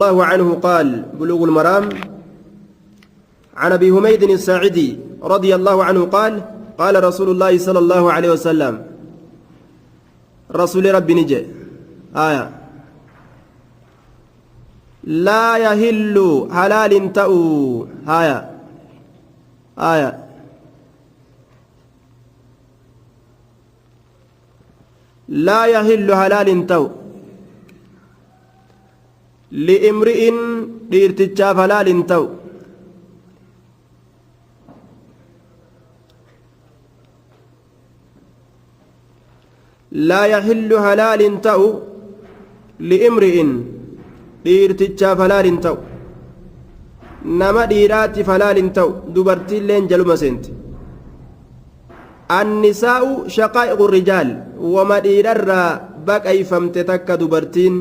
الله عنه قال بلوغ المرام عن أبي حميد الساعدي رضي الله عنه قال قال رسول الله صلى الله عليه وسلم رسول ربي نجي آية لا يهل حلال تأو آية لا يهل حلال تأو لامرئ ديرتجا حلال تأو لا يحل حلال تأو لامرئ ديرتجا حلال تأو نما ديرات حلال تأو دبرتي لين جلوم سنت النساء شقائق الرجال وما ديرر بقى فمت تك دبرتين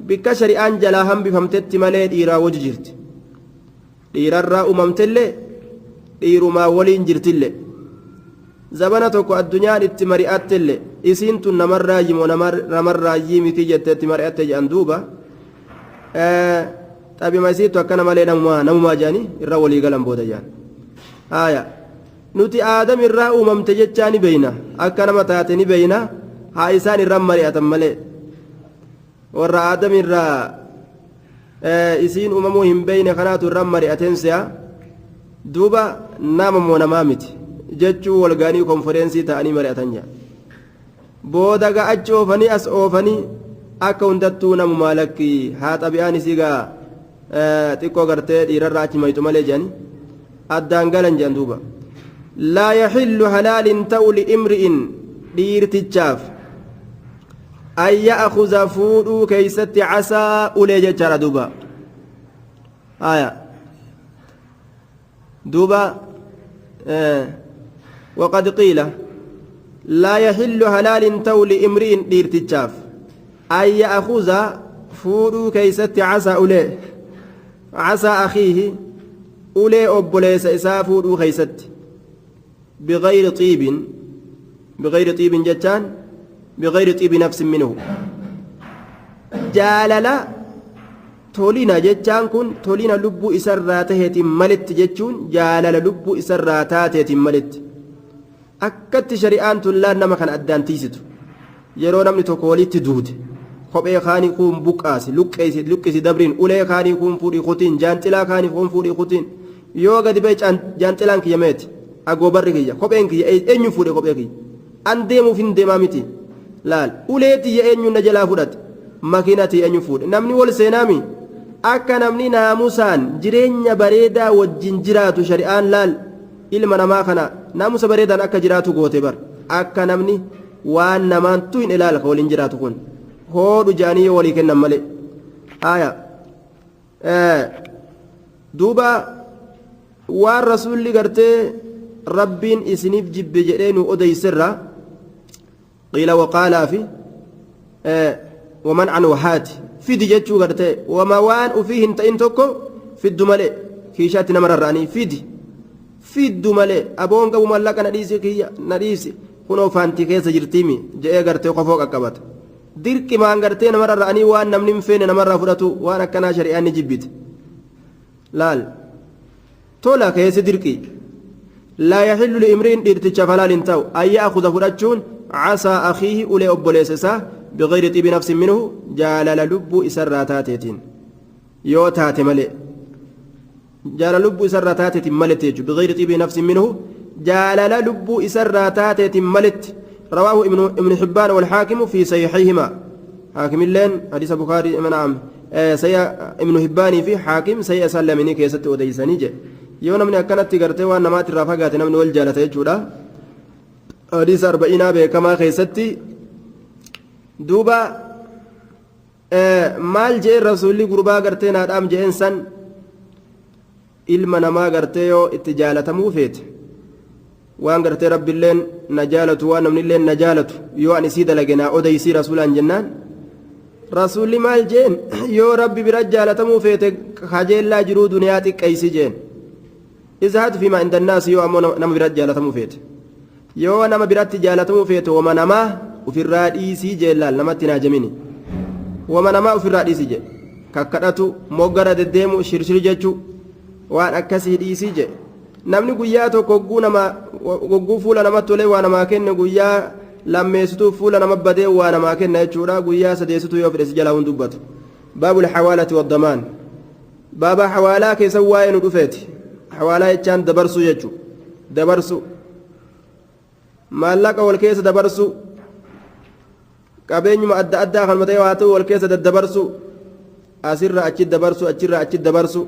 بك شريان جلاهم بفمتت مالي ديرا وججرت ديرر أممتلي ديرو ما ولين جرتلي زبنا توكو الدنيا اتمرئت اللي اسنت نمر راجم ونمر راجم تيجت اتمرئت جاندوبا تابي ما يسيتو كان مالي نمما جاني الرولي قلم بودا جان نتي آدم الرأو ممتجتاني بينا أكنا متاتني بينا هايسان الرمرئة مالي ورا آدم الرأ isiin uumamuu hin beeyne kanaatu irraan mari'ateen si'a duuba nama moo namaa miti jechuu walgaanii konfereensii ta'anii mari'atan jaa booda ga'achi oofanii as oofanii akka hundattuu namumaa lakki haa xabi'aan isii gaa xiqqoo gartee dhiirarraa achi maytu malee jedhanii addaan galan jedhan duuba laa yaxillu halaalin ta'u liimri'in dhiirtichaaf أن يأخذ فودو كيست عسى أولي جتر دوبا دوبا وقد قيل لا يحل حلال تول امرئ ديرتجاف أن يأخذ فودو كيست عسى أولي عسى أخيه أولي أبوليس إسا فودو كيست بغير طيب جتان بغير طيب نفس منه جاللا تولينا جتان كن تولينا لبو إسراته ملت جتون جاللا لبو إسراته ملت أكدت شريان تلان نما كان أدان تيستو yeroo namni tokko walitti duute kophee kaanii kun buqqaasi luqqisi dabriin ulee kaanii kun fuudhii kutiin jaanxilaa kaanii kun fuudhii kutiin yoo gadi ba'e jaanxilaan kiyya meeti agoobarri kiyya kopheen kiyya eenyu fuudhe kophee kiyya an deemuuf hin deemaa miti laal uleetii eenyu na jalaa fudhate makiinatii eenyu fuudhe namni wal seenaami akka namni naamusaan jireenya bareedaa wajjin jiraatu shari'aan laal ilma namaa kana naamusa bareedaan akka jiraatu goote bar akka namni waan namaantu hin ilaala ka waliin jiraatu kun hoodhu jaanii walii kennan malee duuba waan rasuulli gartee rabbiin isiniif jibbe jedhee nu odeyserra قيل وقال في ومن عن وحات في دجاجو غرتي وما وان وفيه انت انتكو في الدملة كيشات نمر الراني في الدملة ابون قبو ملاك نديسي كنو فانتي كيس جرتيمي جاء غرتي وقفوك اكبت ديرك ما غرتي نمر الراني وان نمنم فين نمر فراتو وانا كنا شريان جبت لال تولا كيس ديركي لا يحل لامرئ ديرتي فلال انتو اي ياخذ فراتشون عسى أخيه أولي أبوليسسا بغير طيب نفس منه جالل لب إسراتاتين يوتات ملئ جالل لب إسراتاتين ملئ بغير طيب نفس منه جالل لب إسراتاتين ملئ رواه ابن حبان والحاكم في صحيحهما حاكم اللين حديث بخاري نعم ابن حبان في حاكم سلمني كيست وديساني يوم من أكنت تغرتي وأن ما ترافقات من والجالة يجودا حديث 40 بكما خيستي دوبا مال جاء الرسول غربا غرتي نادام جاء انسان علم نما غرتي يو اتجالة موفيت وان غرتي رب اللين نجالة وان من اللين نجالة يو ان سيد لغنا اوديسي رسولا جنان رسول مال جين يو ربي برجالة موفيت خجل لا جرو دنياتي كيسي جين ازهد فيما عند الناس يو امو نما برجالة موفيت yoo nama biratti jaalatamuu feetu wama namaa ofirraa dhiisii jeellaal namatti naa jamini wama namaa ofirraa dhiisii jee kakkadhatu moggara deddeemu shirshir jechuu waan akkasii dhiisii jedhe namni guyyaa tokko gogguu fuula namatti tolee waa namaa kenne guyyaa lammeessituu fuula nama badee waa namaa kenna jechuudha guyyaa sadeessituu yoo fedhe si jalaa hun dubbatu baabul hawaalati waddamaan baaba hawaalaa keessa waa'ee nu dhufeeti hawaalaa jechaan dabarsuu jechuu dabarsu maallaqa wal keessa dabarsu qabeenyuma adda addaa kan matee waa ta'u wal keessa daddabarsu asirra achi dabarsu achirra achi dabarsu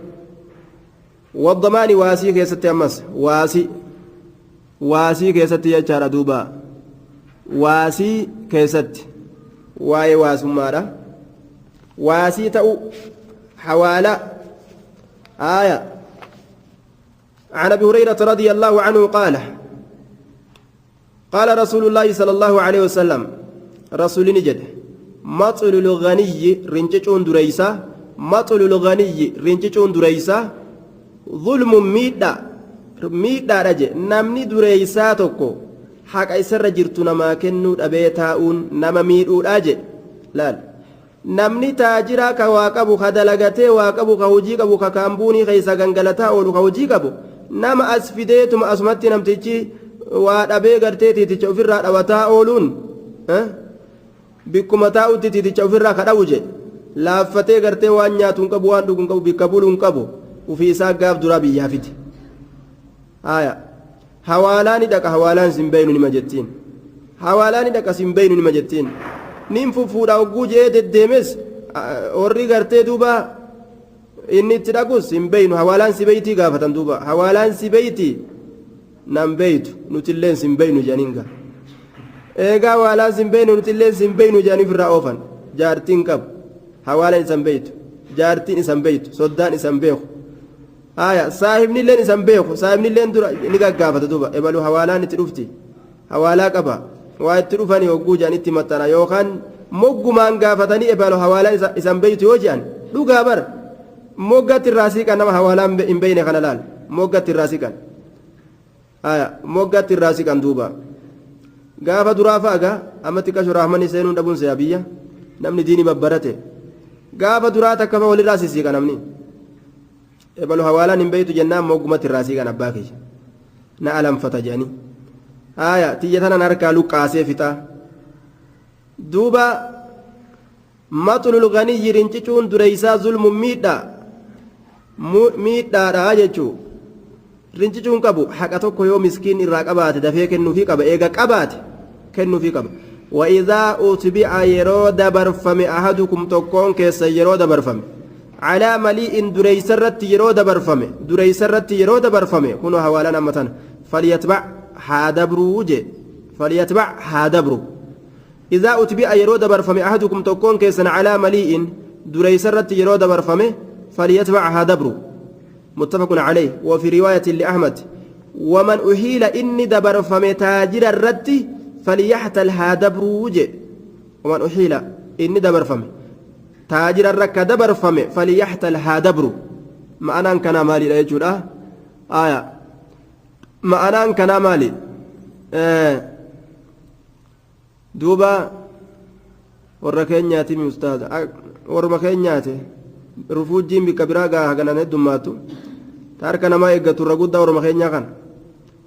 waddamaani waasii keessatti ammas waasii keessatti jechaadha duuba waasii keessatti waa'ee waasummaadha waasii ta'u حوالة آية عن أبي هريرة رضي الله عنه قال رسول الله صلى الله عليه وسلم رسول نجد مطل الغني رنجون دريسة مطل الغني رنجون دريسة ظلم ميدا رجع نمني دريساتكو حق أيسر جرتنا ما كنو أبيتاؤون نما ميدود أجي لا namni taajiraa ka waa qabu ka dalagatee waa qabu ka hojii qabu ka kaambuunii keessa gangalataa oolu ka hojii qabu nama as fideetuma asumatti namtichi waa dhabee gartee tiiticha ofirraa dhawataa ooluun bikkuma taa'utti tiiticha ofirraa ka dhabu je laaffatee gartee waan nyaatu hin qabu waan dhugu hin qabu bikka bulu hin qabu ufii isaa gaaf duraa biyyaa fiti hawaalaani dhaqa hawaalaan sin beeynu nima jettiin hawaalaani dhaqa sin beeynu nima jettiin nin fufuudha hogguu jee deddeemes warri gartee duuba inni itti dhaqus hin beeynu hawaalaan si beeytii gaafatan duuba hawaalaan si beeytii nan beeytu nutilleen sin beeynu janinga eegaa hawaalaan sin beeynu nutilleen sin beeynu janif irraa oofan jaartiin qabu hawaalaan isan beeytu jaartiin isan beeytu soddaan isan beeku saahibnilleen isan beeku saahibnilleen dura ni gaggaafata duuba ebalu hawaalaan itti dhufti hawaalaa qaba waa itti dhufanii hogguu jedhan itti maxxana yookaan moggumaan gaafatanii ebalu hawaalaa isan beeytu yoo jedhan dhugaa bara moggatti irraa siiqan nama hawaalaan hin beeyne kana laal moggatti irraa siiqan moggatti irraa siiqan duuba gaafa duraa fa'aga ammatti qashu raahmanni seenuun dhabuun se'a biyya namni diinii babbarate gaafa duraa takka fa walirraa siiqa namni ebalu hawaalaan hin beeytu jennaan moggumatti irraa siiqan abbaa kiyya na alanfata jedhanii tiyya tanan harkaa luqqaasee fixa duuba maxlul ganiyyi rincicuun dureysaa zulmu miidhaadha jechuu rincicuun qabu haqa tokko yoo miskiin irraa qabaate dafee kennuufii qaba eega qabaate kennuufii qaba وإذا أتبع يرود برفم أحدكم تكون كيس يرود برفم على مليء دريسرت يرود برفم دريسرت يرود برفم كنوا حوالانا متن فليتبع هادبرو إذا أتبع يرود برفم أحدكم تكون كيسا على مليء دريسرت يرود برفم فليتبع هادبرو متفق عليه وفي رواية لأحمد ومن أحيل إني دبرفم تاجر الرد فليحتل هادبرو ومن أحيل إني دبرفم تاجر الرك دبرفم فليحتل هادبرو ما أنا كان مالي لا يجول ma'anaan kanaa maali duuba warra keenyaati mi ustaaza warra keenyaati rufuujjiin bikka biraa gaa haganan heddummaattu ta harka namaa eeggatu irra guddaa warra keenyaa kan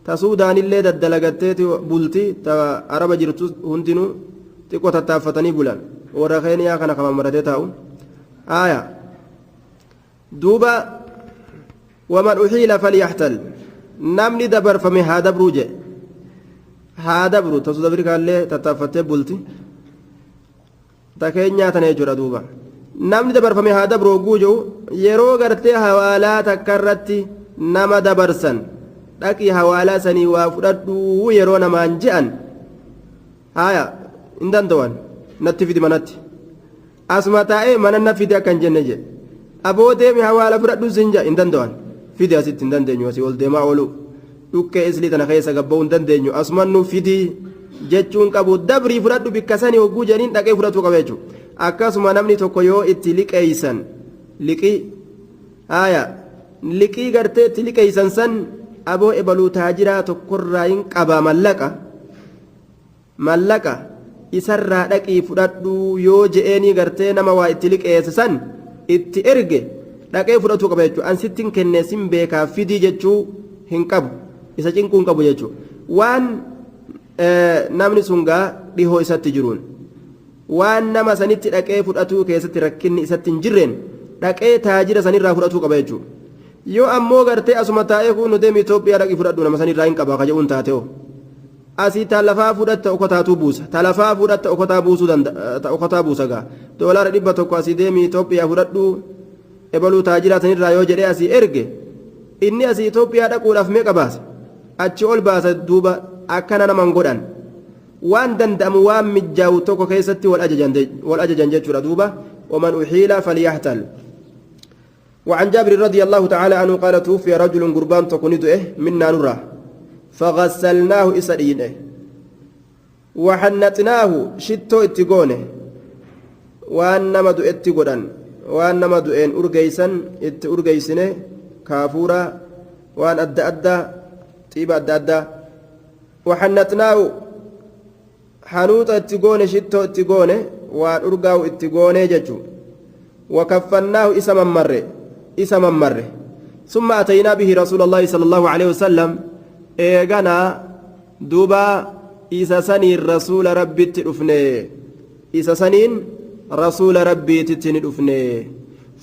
ta suudaanillee daddalagatteeti bulti ta araba jirtu hundinuu xiqqoo tattaaffatanii bulan warra keenyaa kana kama maratee taa'u duuba waman uxiila falyaxtal namni dabarfame haa dabruu je haa dabru tasu dabrikaallee tattaaffattee bulti ta keenyaa tana jechuudha duuba namni dabarfame haa dabru hogguu jiru yeroo gartee hawaalaa takka irratti nama dabarsan dhaqii hawaalaa sanii waa fudhadhuu yeroo namaan je'an hin danda'an natti fidi manatti asuma taa'ee mana na fidi akkan jenne je aboo deemi hawaala fudhadhuu sin jedha hin danda'an fidi asitti hin dandeenyu asii ol deemaa oolu dhukkee islii tana keessa gabba'uu hin dandeenyu asumannu fidi jechuun qabu dabrii fudhadhu bikka sanii hogguu jedhaniin dhaqee fudhachuu qaba jechuudha akkasuma namni tokko yoo itti liqeeysan liqii gartee itti liqeeysan san aboo ebaluu taajiraa tokkorraa hin qabaa mallaqa isarraa dhaqii fudhadhuu yoo je'eenii gartee nama waa itti liqeesse san itti erge dhaqee fudhatu qaba jechuudha an sittin kennee sin beekaa fidii jechuu hin qabu isa cinquu hin qabu jechuudha waan namni sun gaa dhihoo isatti jiruun waan nama sanitti dhaqee fudhatuu keessatti rakkinni isatti hin jirreen dhaqee taajira sanirraa fudhatuu qaba jechuudha yoo ammoo gartee asuma taa'ee kun deemi Itoophiyaa dhaqii fudhadhu nama sanirraa hin qaba kaje'uun taatee asii talafaa fudhatta okotaatu buusa talafaa fudhatta okotaa buusuu danda'a okotaa buusa gaa doolaara 100 asii deemi Itoophiyaa fudhadhu ebaluu taajiraa sanirraa yoo jedhee asii erge inni asii Itoophiyaa dhaquudhaaf meeqa baasa achi ol baasa duuba akkana naman godhan waan danda'amu waan mijjaawu tokko keessatti wal ajajan jechuudha duuba ومن أحيل فليحتل وعن جابر رضي الله تعالى عنه قال توفي رجل قربان تكونيد منا نرى فغسلناه إسرائيل وحنتناه شتو اتقونه وأنما دو اتقودان وأنما دو إن أرقيسن أرقيسنه كافورا وأن أدى طيب أدى وحنتناه حنوط اتقونه شتو اتقونه waan urgaa'u itti goonee jechuun wakaffannaahu isa mammarre summa ataynaa bihi rasuulallahi sallallahu alaihi wasallam eeganaa duuba isa saniin rasuula rabbitti dhufne isa saniin rasuula rabbiititti ni dhufne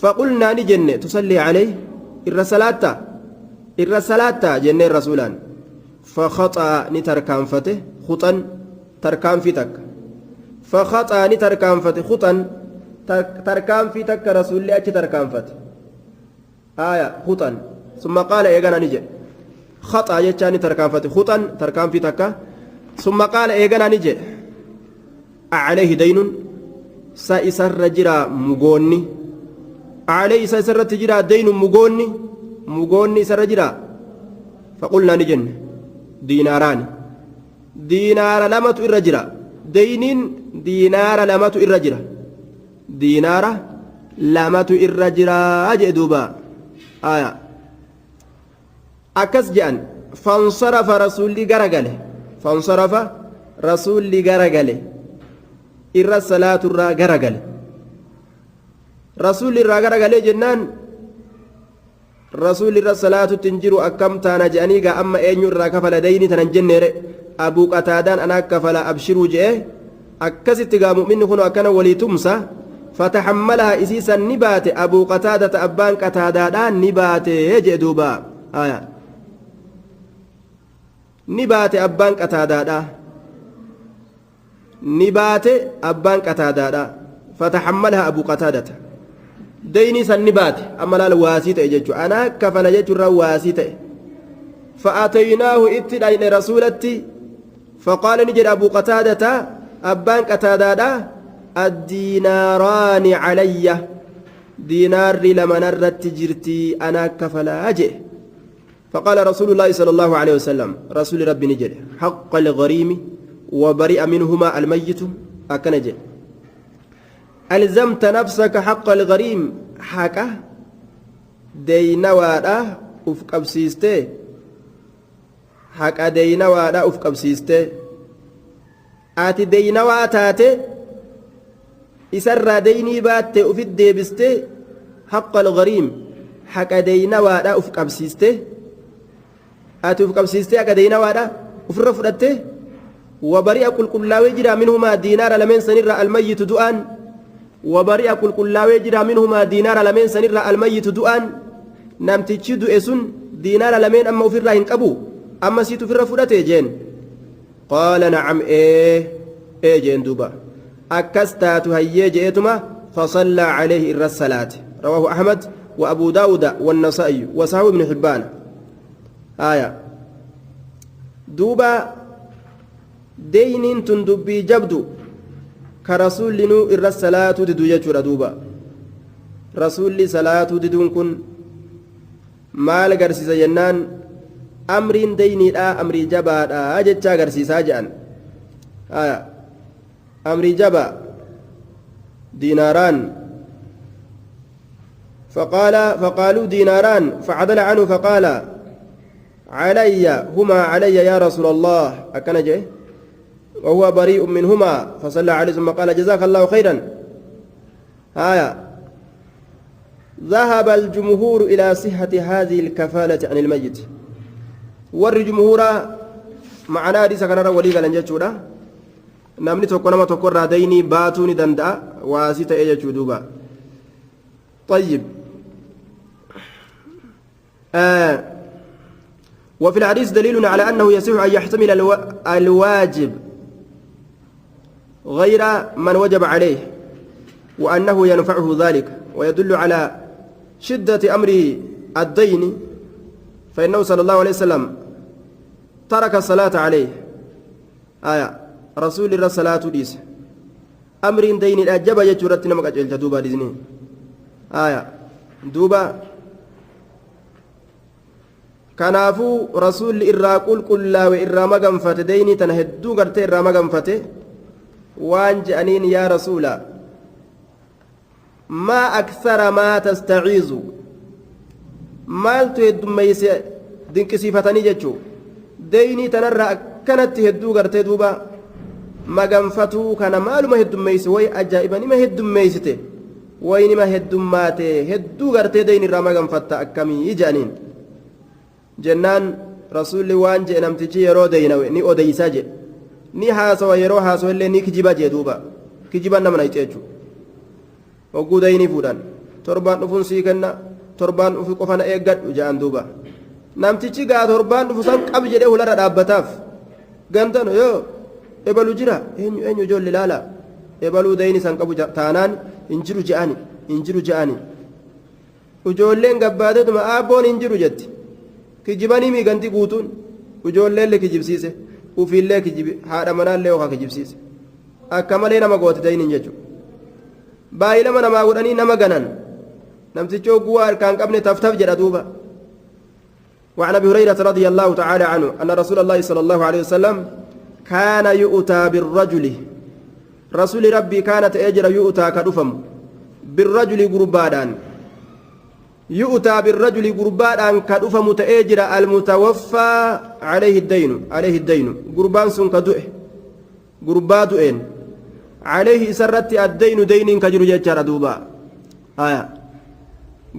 faqulnaa ni jenne tusallii calayhi irra salaatta jenneen rasuulaan fakhaxaa ni tarkaanfate khuxan tarkaanfii takka فخطأ نتركانفت خطا تركان في تك رسول الله أتي تركانفت آية خطا ثم قال إيغانا نجي خطأ يتشاني تركانفت خطا تركان في تك ثم قال إيغانا نجي عليه دين سائسر رجرا مغوني عليه سائسر رجرا دين مغوني سر رجرا فقلنا نجن دينار لمت الرجرا دينين دينار لامة الرجرة أجدوبا آية أكس جان فانصرف رسولي غرقله إر الصلاة الرا غرقله رسول الرا غرقله جنان رسول الرا الصلاة تنجر أكم تانا جانيغا أما أين الرا كفل ديني تنجنر أبو قتادان أنا كفل أبشروا جئه أكست مؤمن هنا كان ولي تمسى فتحملها إسيسا نبات أبو قتادة أبان قتادة نبات يجدوبا آية نبات أبان قتادة فتحملها أبو قتادة ديني سنبات أما لا الواسطة يجو أنا كفل يجو الواسطة فأتيناه اتدعين رسولتي فقال نجد أبو قتادة أبان قتادة الديناران علي دينار لمن رت جرتي أنا كفلا أجئ فقال رسول الله صلى الله عليه وسلم رسول ربي نجد حق الغريم وبرئ منهما الميت أكنجئ ألزمت نفسك حق الغريم حكا دينوادا أفق أبسيستي حكا دينوادا أفق أبسيستي ati deeynawaa taate isarraa deeynii baatte ufit deebiste haqqa alghariim haqa deeynawaadha uf qabsiiste ati uf qabsiiste haqa deeynawaadha ufirra fudhatte wabari'a qulqullaawee jira minhumaa diinaara lameen sanirra almayyitu du'aan wabari'a qulqullaawee jira minhumaa diinaara lameen sanirra almayyitu du'aan namtichi du'e sun diinaara lameen amma ufirraa hin qabu amma siit ufirra fudhate jeen قال نعم جين دوبا أكستات هيا جئتما فصلى عليه إر الصلاة رواه أحمد وأبو داود والنسائي وصحابه ابن حبان آية دوبا دين تندبي جبدو كرسول لنو إر الصلاة ددو يجور دوبا رسول لي صلاة ددون كن مال قرسي جنان أمرين ديني أمري جبا أجد شاكر سيساجان أمري جبا ديناران فقالوا ديناران فعدل عنه فقال هما علي يا رسول الله أكن جاء وهو بريء منهما فصلى عليه ثم قال جزاك الله خيرا ذهب الجمهور إلى صحة هذه الكفالة عن الميت ور جمهورا معنا دي سكننا ولي قال نجتشورا نمني تكون ما تكون راديني باتوني دندا واسيت ايجا دوبا طيب وفي الحديث دليل على أنه يصح أن يحتمل الواجب غير من وجب عليه وأنه ينفعه ذلك ويدل على شدة أمر الدين فإنه صلى الله عليه وسلم ترك الصلاة عليه رسول الله صلاة ديس أمر دين الأجابة يجرت نمك أجل دوبا ديزني دوبا kanaafuu rasuulli irraa qulqullaawe irraa maganfate deyni tana hedduu gartee irraa maganfate waan je'aniin yaa rasuula maa aksara maa tastaciizu maaltu heddummeeyse dinqisiifatanii jechuu deyni tanarraa akkanatti hedduu gartee duuba maganfatuu kana maaluma heddummeeyse way ajaa'iba nima heddummeeysite way nima heddummaate hedduu gartee deyni irraa maganfatta akkamii je'aniin jennaan rasuulli waan jee namtichi yeroo deynawe ni odeysaa jedhe ni haasawa yeroo haasawa illee ni kijiba jee duuba kijiban nama nayxe jechuu hogguu deynii fuudhan torbaan dhufuun sii kenna torbaan dhufu qofana eeggadhu jedhan duuba namtichi gaa torbaan dhufu san qab jedhee hularra dhaabbataaf gantano yoo ebalu jira eenyu ijoolli laala ebaluu deyni san qabu taanaan hinjiru je'ani ijoolleen gabbaateetuma aabboon hinjiru jetti kijibanii miiganti guutuun ijoolleellee kijibsiise ufiillee kijibi haadha manaallee okaa kijibsiise akka malee nama goote deyniin jechuudha baay'ilama namaa godhanii nama ganan namtichi ogguu harkaan qabne taftaf jedha duuba وعن ابي هريره رضي الله تعالى عنه ان رسول الله صلى الله عليه وسلم كان يؤتى بالرجل رسول ربي كانت اجر يؤتى كدفم بالرجل غربادان يؤتى بالرجل غربادان كدفم تاجر المتوفى عليه الدين غربان سن كدؤ غربادؤن عليه سرت الدين دين كجر جچار دوبا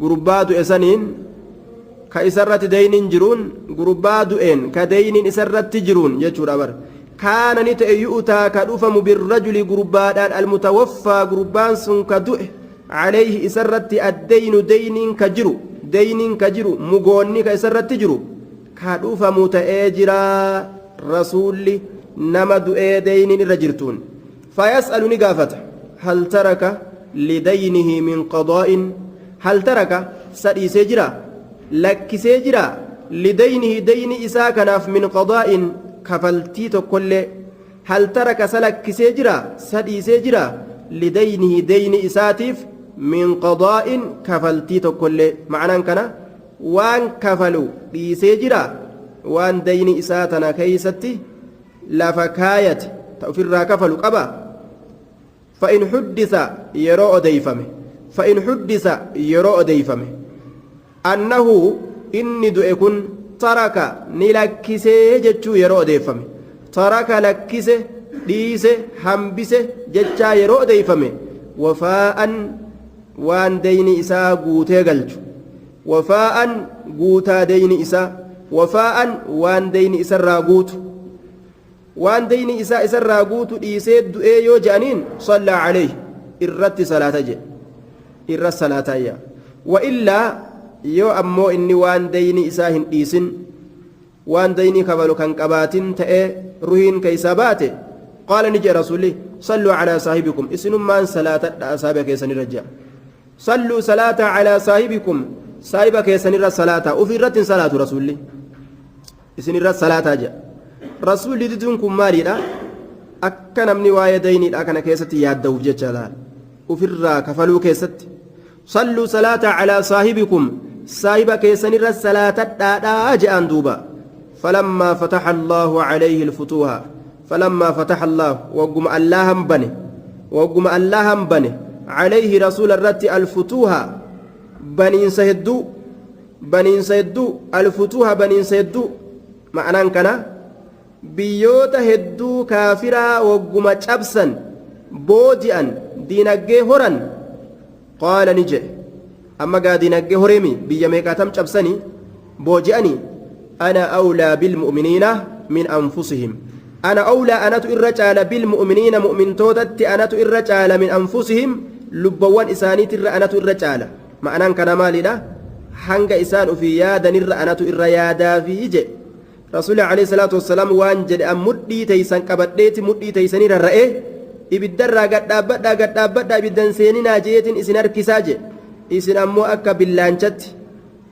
غربادؤ سنين كإسرت دين جرون غربادؤن كدين إسرت جرون جچورا بر كان نت يؤتى كدفم بالرجل غربادان المتوفى غربان سن كدؤ عليه إسرت الدين دين كجرو مغوني كإسرت جرو كدفم تأجرا رسول نما دؤي دين الرجرتون فيسألني قافته هل ترك لدينه من قضاء هل ترك سدي سجرا لك سجرا لدينه دين إساكناف من قضاء كفلتي تقول هل ترك سلك سجرا سدي سجرا لدينه دين إساتيف من قضاء كفلتي تقول معنى كنا وان كفلوا دي سجرا وان دين إساتنا كيستي لفكاية تأفر كفلوا قبا فإن حدث يرو ديفمه أنه إني دؤكن ترك نلكسه جتشو يرو ديفمه ترك لكسه ديسه حنبسه جتشا يرو ديفمه وفاء وان دين إساء قوته قلج وفاء قوتا دين إساء وفاء وان دين إساء راقوت وان دين إساء راقوت إيسيد دؤي يو جانين صلى عليه إرت صلاة جي إرت صلاة يا وإلا يو أمو إني وان دين إساء إيسن وان دين كبالو كان كباتين تأي رهين كيساباتي قال نجي رسولي صلوا على صاحبكم إسنم من صلاة أصابك يسن الرجاء صلوا صلاة على صاحبكم صاحبك يسن الصلاة وفي رت صلاة رسولي إسن الرت صلاة جاء رسولي ددونكم ماريدا akka namni waa'ee dayniidha kana keessatti yaadda'uuf jecha laal ofirraa kafaluu keessatti salluu salaata calaa saahibikum saahiba keessanirra salaatadhaadhaa je'an duuba falammaa fataxa allaahu calayhi alfutuuha falammaa fataxa allaahu wagguma allahan bane calayhi rasuula irratti alfutuuha baniinsa hedduu alfutuuha baniinsa hedduu ma'anaan kana biyyoota hedduu kaafiraa wagguma cabsan booji'an diinaggee horan qaala ni jedhe أما قادي نقي هرمي بيميكاتم شبسني بوجئني أنا أولى بالمؤمنين من أنفسهم أنا أولى أنا الرجال بالمؤمنين مؤمن توتت أنا الرجال من أنفسهم لبوان إساني تر أنا الرجال ما أنا كان مالي ده حنق إسان في يادا نر أنا الريادا في يجي رسول عليه الصلاة والسلام وانجد أم مدي تيسان كبديت مدي تيساني الرأي إبدرا قد أبدا إبدان سينينا جيتين إسنار كساجي إسن أمو أكا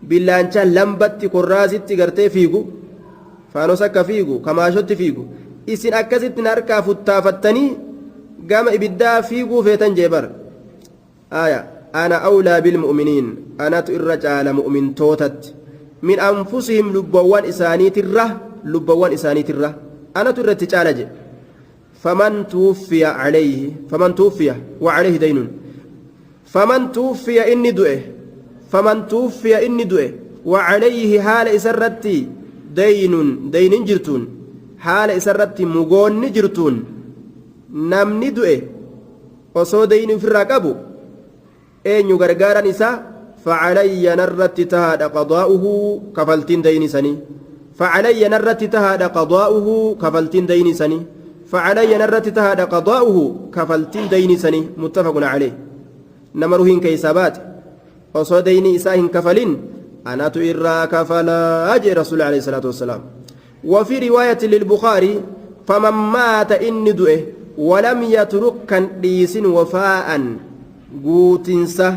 بillaanchaa lambatti korraasitti gartee fiigu faanos akka fiigu kamaashotti fiigu isin akkasitti harkaa futtaafattanii gama ibiddaa fiiguu feetan jeebar aya ana awlaa bilmu'miniin anatu irra caala mu'mintootatti min anfusihim lubbawwan isaaniitirra anatu irratti caala je faman tuwuffiya wa calayhi daynun faman tuwuffiya inni du'e فمن توفي إني دوئه وعليه حال إسرتي دين جرتون حال إسرتي مغون جرتون نمني دوئه وصو دين في الرقب أين يغرغار نساء فعلي نرت تهاد قضاؤه كفلتين دين سني فعلي نرت تهاد قضاؤه كفلتين دين سني فعلي نرت تهاد قضاؤه كفلتين دين سني متفق عليه نمرهن كيسابات osoo dayni isaa hin kafalin anatu irraa kafalaa jee rasuul alayhi salaatu wassalaam وفي رواية للبخاري فمن مات إني دوئه ولم يترك كان ديسن وفاء قوتنسا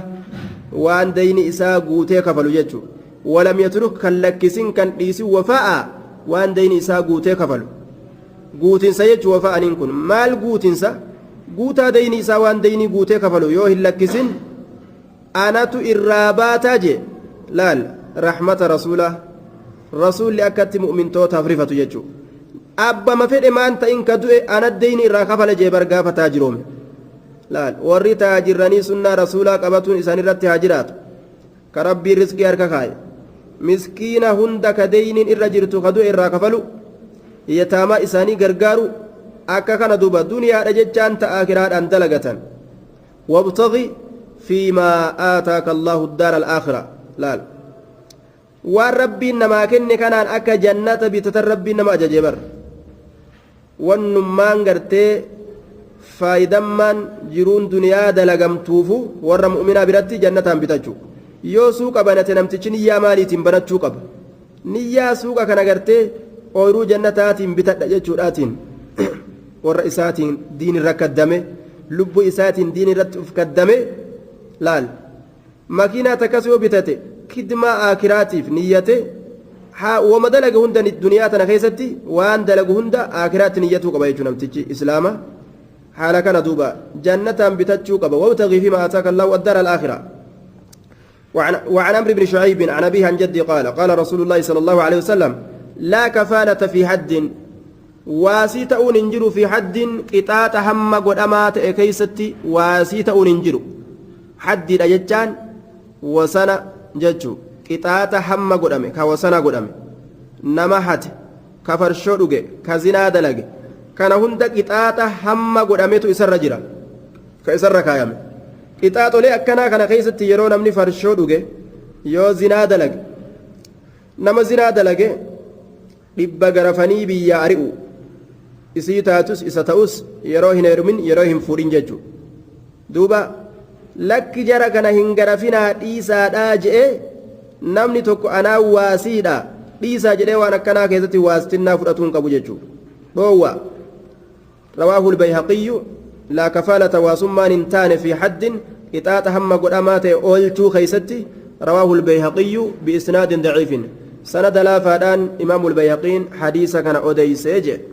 وان دين إساء قوتي كفلو جيتشو ولم يترك كان لكسن كان ديسن وفاء وان دين إساء قوتي كفلو قوتنسا جيتشو وفاء نكون مال قوتنسا قوتا دين إساء وان دين قوتي كفلو يوه اللكسن أناتو إراباتا جي لال رحمة رسول أكت مؤمن توتا فريفتو جيجو أبا ما فيد ما أنت إنك دوئي أنا الدين إراكفل جيبر غافة تاجروم لال ورّي تاجراني سنة رسولا قبطون إساني رت تاجرات كربي رزقي أركاكاي مسكين هندك دين إراجرتو خدو إراكفلو يتاما إساني غرغارو أكا كان دوبا دنيا رججان تآكرات أندلغة وابتغي فيما آتاك الله الدار الآخرة لا والرب إنما كن كان أكا جنة بتترب إنما أججبر والنمان قرتي فايدمان جرون دنيا دلقم توفو ور مؤمنا برتي جنة بتجو يو سوق بنت نمتش نيا مالي تنبنت شوقب نيا سوق كان قرتي أورو جنتات بتجو راتين ور إساتين دين ركدمه لب إساتين دين رتف كدمه laal makiinaa takkas yoo bitate kidmaa aakiraatiif niyyate wama dalaga hunda duniyaa tana keessatti waan dalagu hunda aakiraatti niyyatuu qaba jechuun namtichi islaama haala kana duuba jannataan bitachuu qaba wabtagii fiimaa aataaka allahu addaara alaakhira وعن عمرو بن شعيب عن أبيه عن جدي قال رسول الله صلى الله عليه وسلم لا كفالة في حد واسيتأون انجروا في حد قطاة هم قد أمات كيستي واسيتأون انجروا حدي الأججان وسنة ججو قطاة هم قدامي كوسنة قدامي نما حد كفرشو دوغي كزنا دلغي كان هند قطاة هم قدامي تو إسر رجرا كإسر ركايامي قطاة لي أكنا كان كيست يرون أمني فرشو دوغي يو زنا دلغي نما زنا دلغي لبا غرفني بيا أرئو إسي تاتوس إسا تاوس يروهن يرمين يروهن فورين ججو دوبا lakki jara kana hin garafinaa dhiisaadhaa je'e namni tokko anaa waasiidha dhiisaa jedhee waan akkanaa keessatti waastinnaa fudhatuun qabu jechuudha dhoowwa rawaahu lbayhaqiyyu laa kafaalata waasummaan hin taane fi haddin qixaaxa hamma godhamaa ta'e oolchuu keessatti rawaahu lbayhaqiyyu biisnaadin daciifin sanada laafaadhaan imaamu lbayhaqiin hadiisa kana odeysee jedhe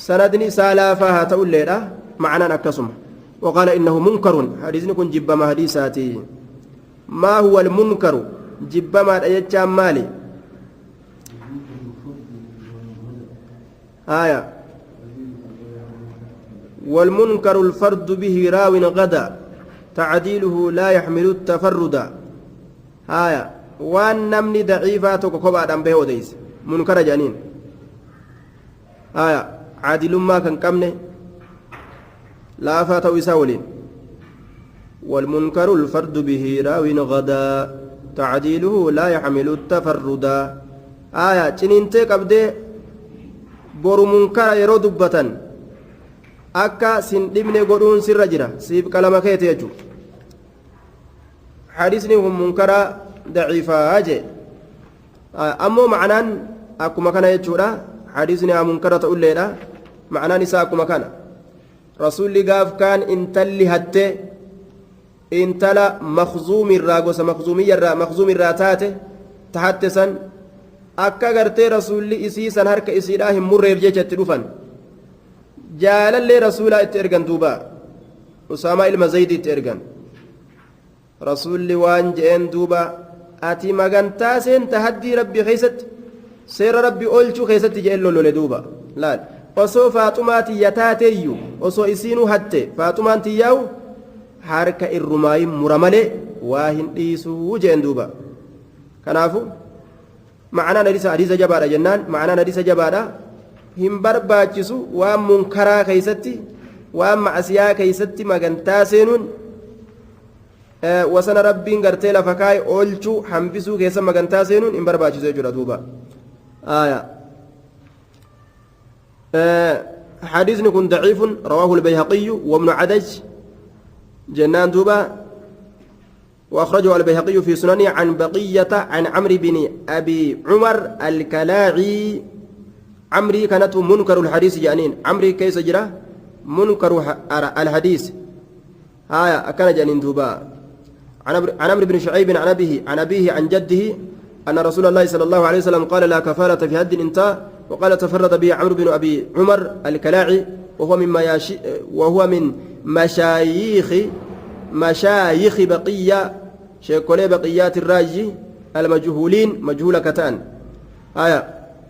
sanadni isaa laafaa haa ta'ulleedha macnaan akkasuma وقال إنه منكر حديث نكون جبما حديثاتي ما هو المنكر جبما أجتشام مالي آية والمنكر الفرد به راو غدا تعديله لا يحمل التفرد آية وان نمني ضعيفاتك كبا دم به وديس منكر جانين آية عادل ما كان كمنه laafaa ta'uu isaa waliin والمنكر الفرد به راو غدا تعديله لا يحمل التفردا آية جنينتي قبدي بورو منكر يرو دبة أكا سندمني قرون سر جرا سيب كلام كيت يجو حديثني هم منكر ضعيفا أجي أمو معنان أكو مكان يجورا حديثني منكر تقول لي معناه نساء أكو مكان رسول قاف كان انتلي هتي انتلا مخزوم الراغوس مخزوم الراتات تحتسن akka gartee rasuulli isiisan harka isiidhaa hin murreef jechatti dhufan jaalallee rasuulaa itti ergan duuba usaamaa ilma zaydi itti ergan rasuulli waan je'een duuba ati magantaa seenta haddii rabbii keeysatti seera rabbii oolchuu keessatti je'en lolole duuba laal osoo faaxumaa tiyya taateeyyu osoo isiinuu hatte faaxumaan tiyyaa'u harka irrumaayin mura malee waa hin dhiisuu je'en duuba kanaafu معنى حديث جبارة جنان معنى حديث جبارة هم برباچسو وام منكرا كيستي وام معصيا كيستي مغنتا سينون وسن ربين غرتي لفكاي اولچو حنبسو كيس مغنتا سينون هم برباچسو يجرا دوبا حديث نكون ضعيف رواه البيهقي وابن عدج جنان دوبا وأخرجه البيهقي في سننه عن بقية عن عمرو بن أبي عمر الكلاعي عمري كانت منكر الحديث جانين عمري كيس جرى منكر الحديث هايا أكان جانين دوبا عن عمرو بن شعيب عن أبيه عن جده أن رسول الله صلى الله عليه وسلم قال لا كفارة في حد انتهى وقال تفرد به عمرو بن أبي عمر الكلاعي وهو من مشايخ بقية شيخولي بقيات الراجي المجهولين مجهولة كتان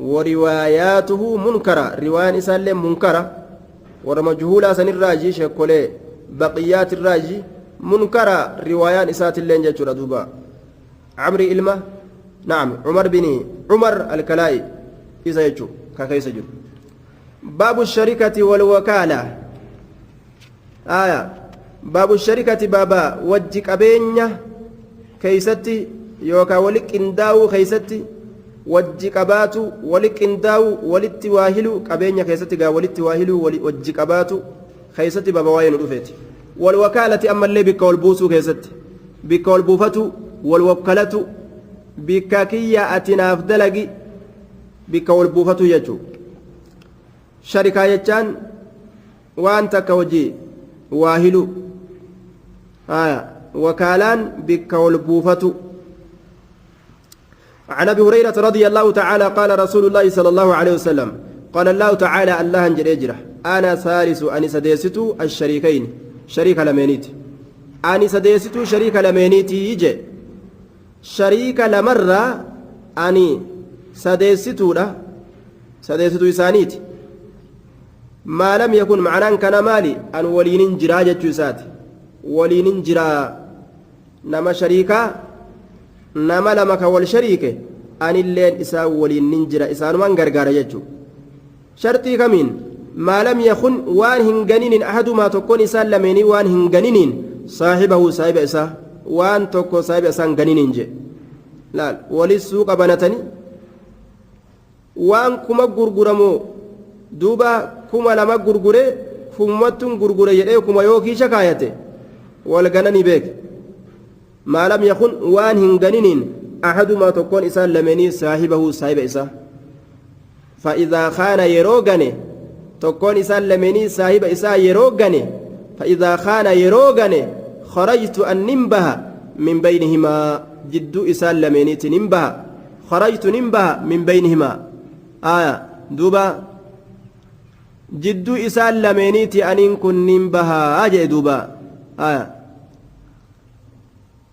ورواياته منكرة رواية إسالة منكرة ورمجهولة سن الراجي شيخولي بقيات الراجي منكرة رواية إسات اللين جاتشورة دوبا عمري إلمة نعم عمر بن عمر الكلاي إذا يجو كيس يجو باب الشركة والوكالة باب الشركة بابا وجك أبينيا كيستي يوكا ولك انداو كيستي وجك أباتو ولك انداو ولت واهلو أبينيا كيستي قا ولت واهلو وجك أباتو كيستي بابا واين رفيتي والوكالة أما اللي بك والبوسو كيستي بك والبوفتو والوكالة بكاكية أتناف دلقي بك والبوفتو يجو شركة يجان وانت كوجي واهلو وكالان بك والبوفة عن أبي هريرة رضي الله تعالى قال رسول الله صلى الله عليه وسلم قال الله تعالى الله انجل اجره أنا ثالث أني سديست الشريكين شريك لمينيت أني سديست شريك لمينيت يجي شريك لمرة أني سديست إسانيت ما لم يكن معناه كان مالي أن ولين جراجة جسات ولين جرا نما شريكا نما لما كول شريكه أن اللين إسا ولين جرا إسان من غرغر يجو شرطي كمين ما لم يكن وان هنغنين أحد ما تكون إسان لميني وان هنغنين صاحبه صاحب إسا وان تكو صاحب إسان غنين جي لا ولي السوق بنتني وان كما غرغرمو دوبا kuma lama gurgure kummattuun gurgure jedhee kuma yookii shakaayate wal gananii beek maa lam yakun waan hin ganiniin ahadumaa tokkoon isaan lameenii saahibahu saahiba isaa fa'idaa kaana yeroo gane tokkoon isaan lameenii saahiba isaa yeroo gane fa'idaa kaana yeroo gane kharajtu an nimbaha min baynihimaa jidduu isaan lameeniiti nimbaha kharajtu nimbaha min baynihimaa duuba jidduu isaan lameeniiti aniin kunniin bahaa jee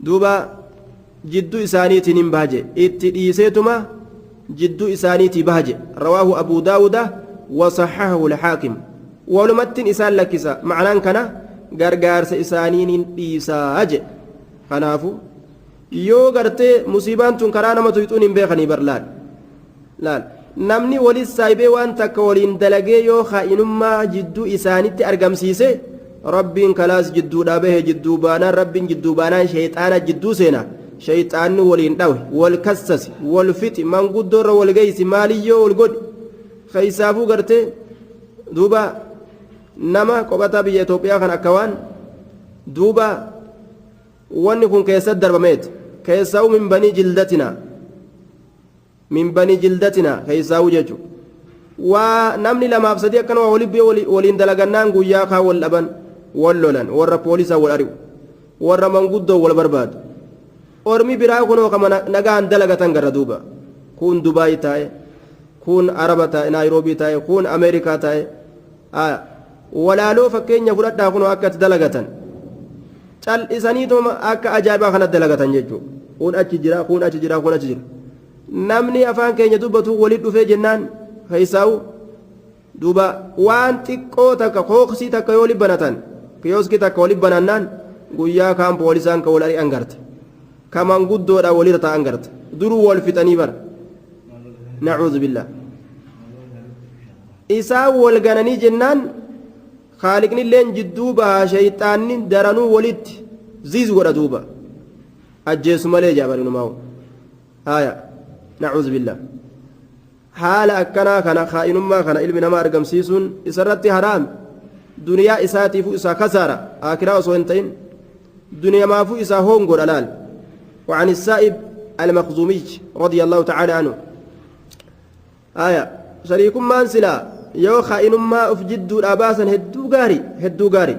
duuba jidduu isaaniitiin hin bahaje itti dhiiseetuma jidduu isaaniitii bahaje rawaahu abuu daawuda wasaxahahu lxaakim walumattiin isaan lakkisa macnaan kana gargaarsa isaaniin hin dhiisaa je kanaafu yoo gartee musiibaan tun karaa nama tuyxuun hin beekanii bar laal namni walis saayibee waan takka waliin dalagee yoo kaa'inummaa jidduu isaanitti argamsiise rabbiin kalaas jidduudha bahe jidduu baanaan rabbiin jidduu baanaan shayxaana jidduu seena shayxaanni waliin dhawe wal kassasi wal fixi manguddoorra wal geeysi maaliyyoo wal godhi keeysaafuu gartee duuba nama qophataa biyya Itoophiyaa kan akka waan duuba wanni kun keessatti darbameet keessaa'u min banii jildatina keessaa'u jechuudha waa namni lamaaf sadii akkana waa waliin dalagannaan guyyaa kaa wal dhaban wal lolan warra poolisaa wal ari'u warra manguddoo wal barbaadu ormi biraa kunoo kama nagaan dalagatan garra duuba kun Dubaay taa'e kun Araba taa'e Naayiroobii taa'e kun Ameerikaa taa'e walaaloo fakkeenya fudhadhaa kunoo akka itti dalagatan cal'isaniituma akka ajaa'ibaa kanatti dalagatan jechuudha kun achi jira kun achi jira kun achi jira namni afaan keenya dubbatu walitti dhufee jennaan keessaa'u duuba waan xiqqoo takka kooksii takka yoo libbanatan kiyooskii takka walitti banannaan guyyaa kaan poolisaan ka wal ari'an garta ka manguddoodha walirra ta'an garta duruu wal fixanii bara nacuudhu billaa isaan wal gananii jennaan خالقني لين جدوبا شيطاني درانو وليت زيز ولا دوبا أجلس مالي جابر نماو آية نعوذ بالله حال أكنا كان خائن ما كان علم نما أرقم سيسون إسرت حرام دنيا إساتي فو إسا خسارة آخرة وصوينتين دنيا ما فو إسا هون قول ألال وعن السائب المخزومي رضي الله تعالى عنه آية شريك ما انسلا yoo kaa'inummaa uf jidduudha baasan hedduu gaarii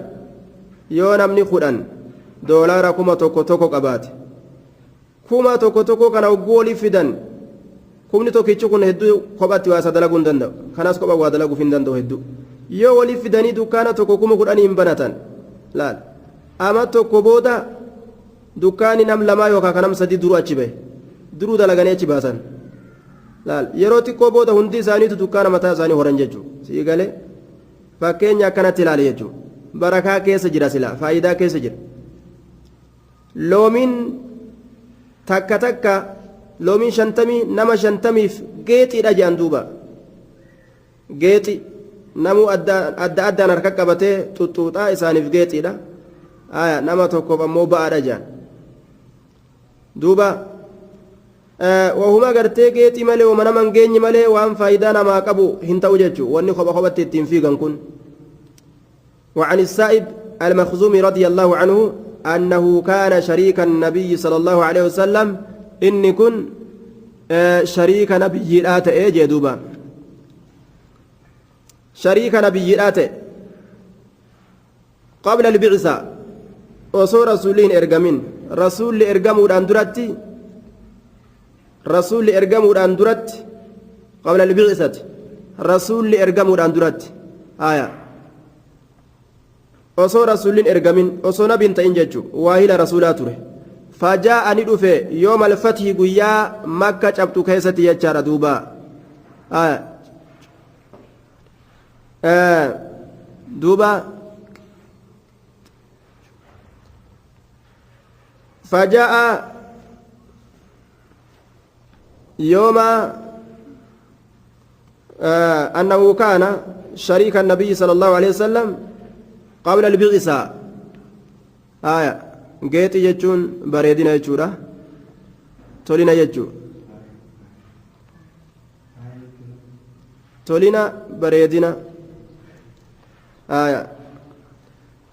yoo namni kudhan doolaara 1,000 qabaate 1,000 kana ogguu olii fidan kumni tokkichi kun hedduu kophatti waa dalaguu hin danda'u kanas kopha waa dalaguuf hin danda'u hedduu yoo olii fidanii dukkaana tokko 10,000 hin banatan laal ama tokko booda dukkaani nam lamaa yookaan kanam sadii duruu achi bahe duruu dalaganii achi baasan laal yeroo xiqqoo booda hundi isaaniitu dukkaana mataa isaanii horan jechuudha sii galee fakkeenya akkanatti ilaali jechuudha barakaa keessa jira silaa faayidaa keessa jira loomiin takka loomiin 50 nama 50f geexiidha jedhan duuba geexi namuu adda addaan harka qabatee xuxuuxaa isaaniif geexiidha nama tokkoof ammoo ba'aadha jedhan duuba wahuma gartee geexii malee wama nama hin geenye malee waan faayidaa namaa qabu hin ta'u jechuudha wanni kophatti ittiin fiigan kun وعن السائب المخزومي رضي الله عنه أنه كان شريك النبي صلى الله عليه وسلم إن كن شريك نبي الآت جدوبا شريك نبي الآت قبل البعثة وصور رسولين إرقمين رسول إرقموا الأندرتي رسول إرقموا الأندرت قبل البعثة رسول إرقموا الأندرت آية osoo rasuulliin ergamin osoo nabiin ta'in jechuun waahila rasuulaa ture fajaa ni dhufe yooma alfatii guyyaa makka cabxu keessatti jechaadha duuba duuba fajaa yooma annahu kaana shariika annabiyyi sala allahu alehi wasalam قبل البعثة آية جيت يجون بريدنا يجورا تولينا يجو تولينا بريدنا آية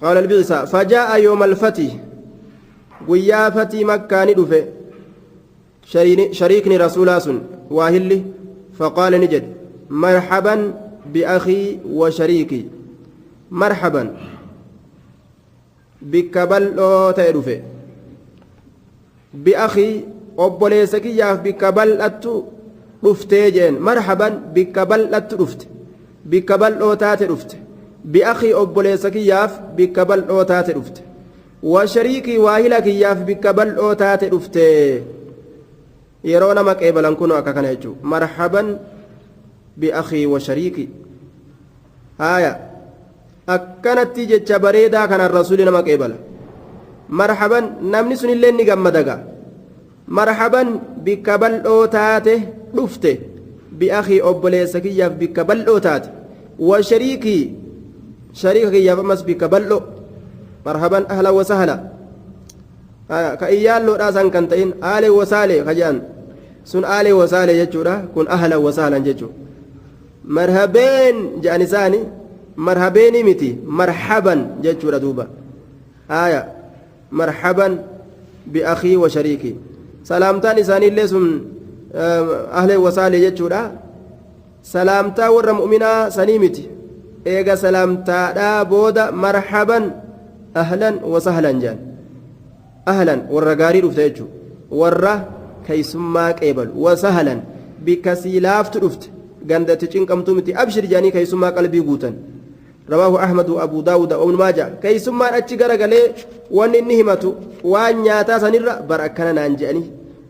قال البعثة فجاء يوم الفتح ويا فتي مكة ندفه شريكني رسول واهلي فقال نجد مرحبا بأخي وشريكي مرحبا bikka bal'oo ta'e dhufe bi'akii obboleessa kiyyaaf bikka bal'attu dhuftee jeen marhaban bikka bal'attu dhufte bikka bal'oo taate dhufte bi'akii obboleessa kiyyaaf bikka bal'oo taate dhufte washariikii waahila kiyyaaf bikka bal'oo taate dhufte yeroo nama qeebalan kun akka kana jechuudha marhaban bi'akii washariikii haaya akkanatti jecha bareedaa kanaan rasuuli nama qeebala marhaban namni sunillee ni gammadaga marhaban bikka bal'oo taate dhufte bi'akii obboleessa kiyyaaf bikka bal'oo taate wa shariika kiyyaaf ammas bikka bal'oo مرحبا أهلا وسهلا كأيال لو راسن كنتين آل وسالة خجان سن آل وسالة يجورا كن أهلا وسهلا يجو مرحبين جانساني مرحبين متي مرحبا يجورا دوبا آية مرحبا بأخي وشريكي سلامتان إساني اللي سن أهل وسالة يجورا سلامتا ور مؤمنا سنيمتي إيجا سلامتا دا بودا مرحبا أهلا وسهلا جان أهلا ور غاري رفت ور كيسما قبل وسهلا بكسيلاف ترفت غند تشنكمتو متي أبشر جاني كيسما قلبي غوتن رواه أحمد وأبو داود وابن ماجه كيسما أتشي غرغلي وان النهمة وان نياتا سنر برأكنا نانجاني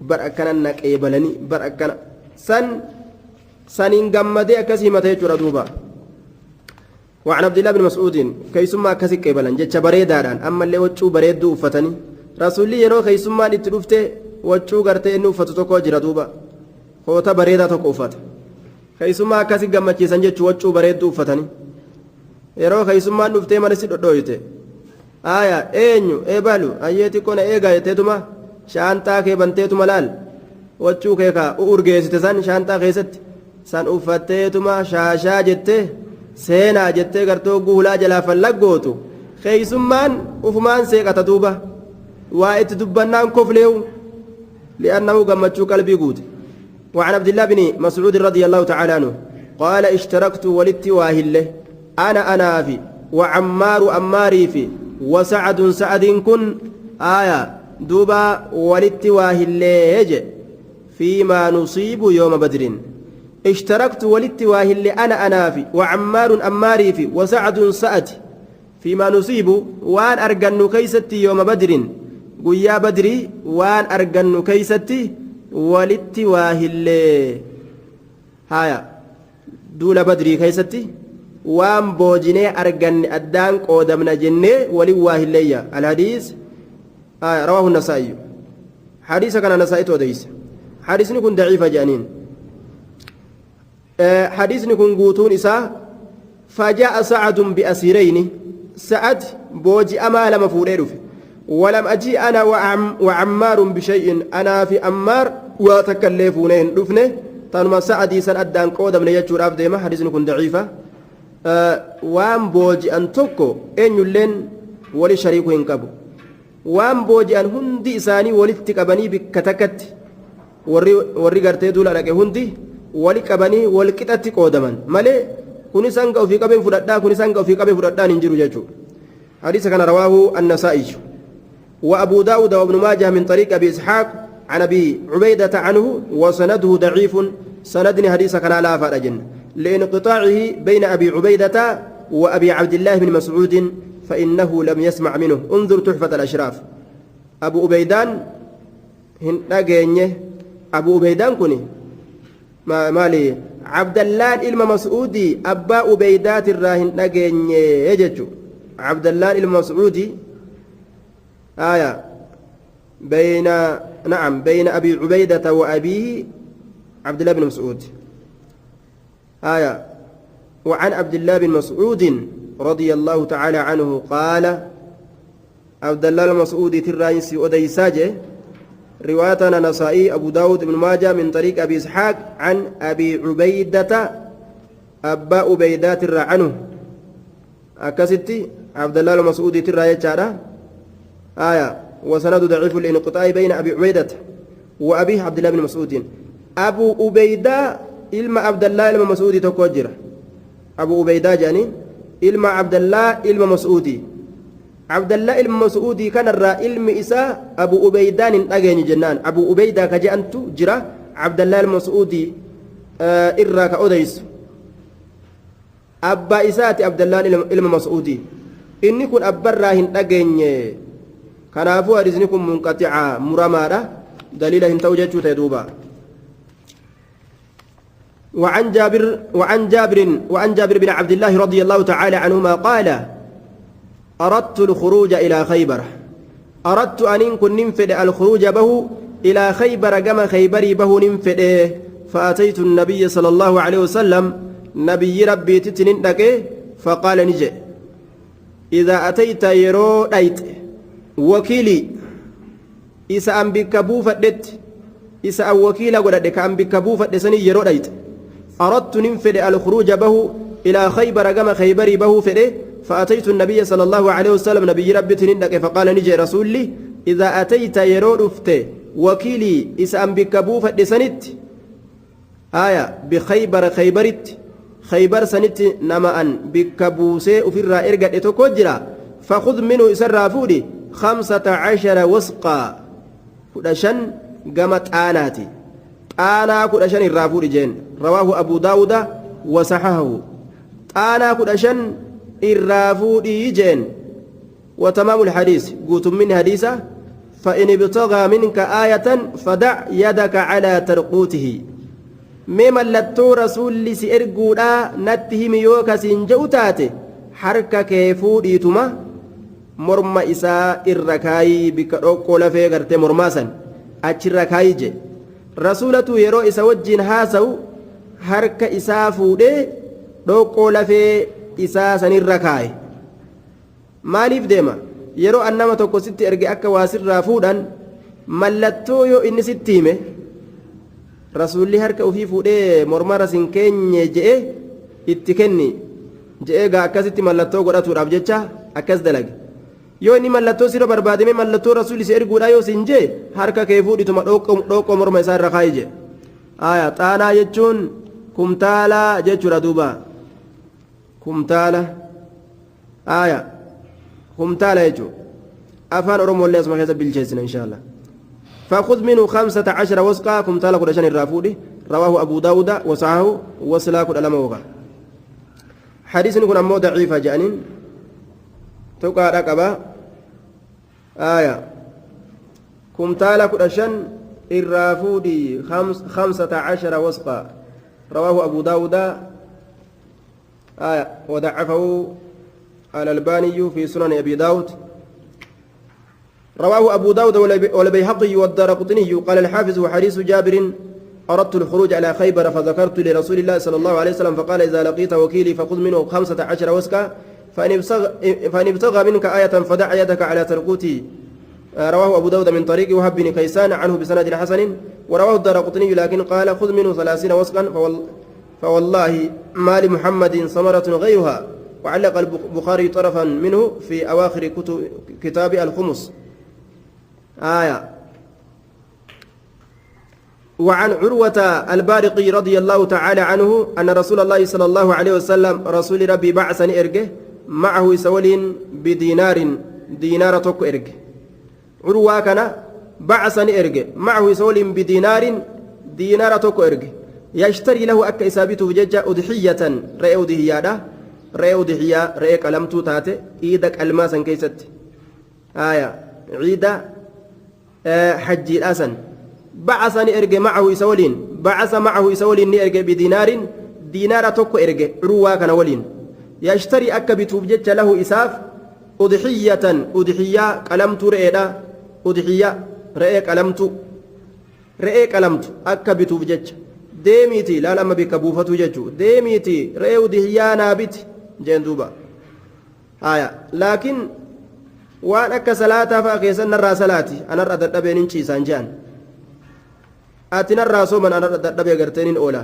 برأكنا نقبلني برأكنا سنين غمدي أكسيمة يجور دوبا وعن عبد الله بن مسعود كيسما كسي قبلا جتش بريداران أما اللي وجو بريد دوفتني رسولي يرو كيسما نتلفته وجو غرتي إنو فتتوكو جرا دوبا خوتا بريدا توكو فت كيسما كسي غمتي سنجتش وجو بريد دوفتني يرو كيسما نفتي مرسي دويته آية أينيو إيبالو أيتي كون إيغا يتيتما شانتا كيبانتيتما لال وجو كيكا أورغيستسان شانتا كيست san uffatteetuma shaashaa jettee seenaa jettee gartoo guulaa jalaa fallaggootu keeysummaan ufumaan seeqata duuba waa itti dubbannaan kofleewu li'annahu gammachuu qalbii guute وعن عبد الله بن مسعود رضي الله تعالى عنه قال اشتركت ولدت واهله أنا في وعمار أماري في وسعد سعد كن آية دوبا ولدت واهله فيما نصيب يوم بدر اشتركت ولدت واهل أنا في وعمار أماري في وسعد سعد فيما نصيب وان أرجن كيستي يوم بدر قيا بدري وان أرجن كيستي ولدت واهل هايا دول بدري كيستي وان بوجني أرجن أدان قودمنا جنة ولي واهل الحديث رواه النسائي حديث كان النسائي توديس حديث يكون ضعيف جانين حديثني كن قوتون إساء فجاء سعد بأسيرين سعد بوجي أمال مفورير ولم أجي أنا وعمار بشيء أنا في أمار وتكلفونين رفنه تنما سعدي سن أدان قودا من يجور أبديما حديثني كن ضعيفة وام بوجي أن توكو إن يلين ولي شريكو ينكبو وام بوجي أن هندي إساني ولتكبني بكتكت ورّي غرتي دولا لك هندي wali qabanii wal qixatti qoodaman malee kuni sanga ofii qabeen fudhadhaa kuni sanga ofii qabee fudhadhaan hin jiru jechuudha hadiisa kana rawaahu an-nasaa'i wa abu daawud wa ibn maajah min tariiq abi ishaaq an abi ubaydah anhu wa sanaduhu daciifun sanadni hadiisa kana laa faadha jenna liinqitaacihi bayna abi ubaydah wa abi cabdillah bin mascuud فإنه لم يسمع منه انظر تحفة الأشراف أبو أبيدان أبو أبيدان كني مالي عبد الله إلما مسعودي أبا أبيدات الراهن نجين يجتو عبد الله إلما مسعودي آية بين أبي عبيدة وأبيه عبد الله بن مسعود آية وعن عبد الله بن مسعود رضي الله تعالى عنه قال عبد الله المسعودي تراينسي أديساجه روايتنا نسائي أبو داود بن ماجه من طريق أبي إسحاق عن أبي عبيدة أبا عبيدات عنه أكستي عبد الله المسعودي تراية شارع آية وسند ضعيف الانقطاع بين أبي عبيدة وأبيه عبد الله بن مسعود أبو عبيدة إلما عبد الله إلما مسعودي تكوجر أبو عبيدة جاني إلما عبد الله إلما مسعودي عبد الله المسعودي كان الرا علم إساء أبو أبيدان أجاني جنان أبو أبيدة كجأنت جرا عبد الله المسعودي إراك أوديس أبا إساءة عبد الله المسعودي إني كن أبا راهن أجاني كان أبو أرزنكم منقطعة مرمارة دليلة توجد تدوبا وعن جابر بن عبد الله رضي الله تعالى عنهما قال أردت الخروج إلى خيبر أردت أن كن ننفد الخروج به إلى خيبر كما خيبري به ننفد فأتيت النبي صلى الله عليه وسلم نبي ربي تتنين فقال نجي إذا أتيت يرو دايت وكيلي إسا أم بكبو فدت إسا أم وكيلا قد كأم بكبو فدسني يرو دايت أردت ننفد الخروج به إلى خيبر كما خيبري به فده فأتيت النبي صلى الله عليه وسلم نبي ربي تنندك فقال نجي رسولي إذا أتيت يرو رفته وكيلي إسا أم بكبو فدسنت آية بخيبر خيبرت خيبر سنت نما أن بكبوسي وفي الرائر قد تكجرا فخذ منه إسر فودي 15 وسقا كدشن قمت آناتي آنا كدشن الرافودي جين رواه أبو داود وصححه آنا كدشن الرافودي جين وتمام الحديث قلت من حديثة فإن ابتغى منك آية فدع يدك على ترقوته mee mallattoo rasuulli si erguudha natti himi yoo kasiin je'u taate harka kee fuudhiituma morma isaa irra kaayii bikka dhoqqoo lafee gartee mormaa san achirra kaayii je rasuulatu yeroo isa wajjiin haasa'u harka isaa fuudhee dhoqqoo lafee isaa sanirra kaaye maaliif deema yeroo annama tokko sitti erge akka waasirraa fuudhan mallattoo yoo inni sitti hime rasuulli harka ofii fuudhee morma rasin keenye je'e itti kenni je'e gaa akkasitti mallattoo godhatuudhaaf jecha akkas dalage yoo inni mallattoo sirra barbaadame mallattoo rasuulli si erguudha yoo sin jee harka kee fuudhituma dhoqqoo morma isaa irra kaayi jee aya xaanaa jechuun kumtaala jechuudha duuba kumtaala aya kumtaala jechuudha afaan oromollee asuma keessa bilcheessina inshaallah فخذ منه 15 وسقا كم تالا كدشان الرافودي رواه أبو داود وصححه وصلا كد لموغا حديث نكون أمو ضعيفة جانين توقع رقبة آية كم تالا كدشان الرافودي 15 وسقا رواه أبو داود آية وضعفه الألباني في سنن أبي داود رواه أبو داود والبيهقي والدارقطني قال الحافظ وحديث جابر أردت الخروج على خيبر فذكرت لرسول الله صلى الله عليه وسلم فقال إذا لقيت وكيلي فخذ منه 15 وسكا فإن ابتغى منك آية فدع يدك على ترقوتي رواه أبو داود من طريق وهب بن كيسان عنه بسند حسن ورواه الدارقطني لكن قال خذ منه 30 وسكا فوالله ما لمحمد ثمرة غيرها وعلق البخاري طرفا منه في أواخر كتاب الخمس آية وعن عروة البارقي رضي الله تعالى عنه أن رسول الله صلى الله عليه وسلم رسول ربي بعثني إرجه معه سول دينار توك إرجه عروة كان بعثني إرجه معه سول دينار توك إرجه يشتري له أك إسابته ججة أضحية رأي أضحية رأي كلمتو تاتي إيدك الماسا كيست آية عيدة حجي الأسن بعثني إرجع معه سولين بعث معه سولين إرجع دينار توكو إرجع روا كان ولين يشتري أكبت بجت له إساف أضحية قلمت رئيدا أضحية رئي قلمت أكبت بجت deemiiti laal amma bikka buufatu jechuu deemiiti re'ee udihiyyaa naabiti jeen duuba haya laakiin waan akka salaataa fa'a keessan narraa salaati anarra dadhabeen hin ciisaan je'an ati narraa sooman anarra dadhabee garteen hin oola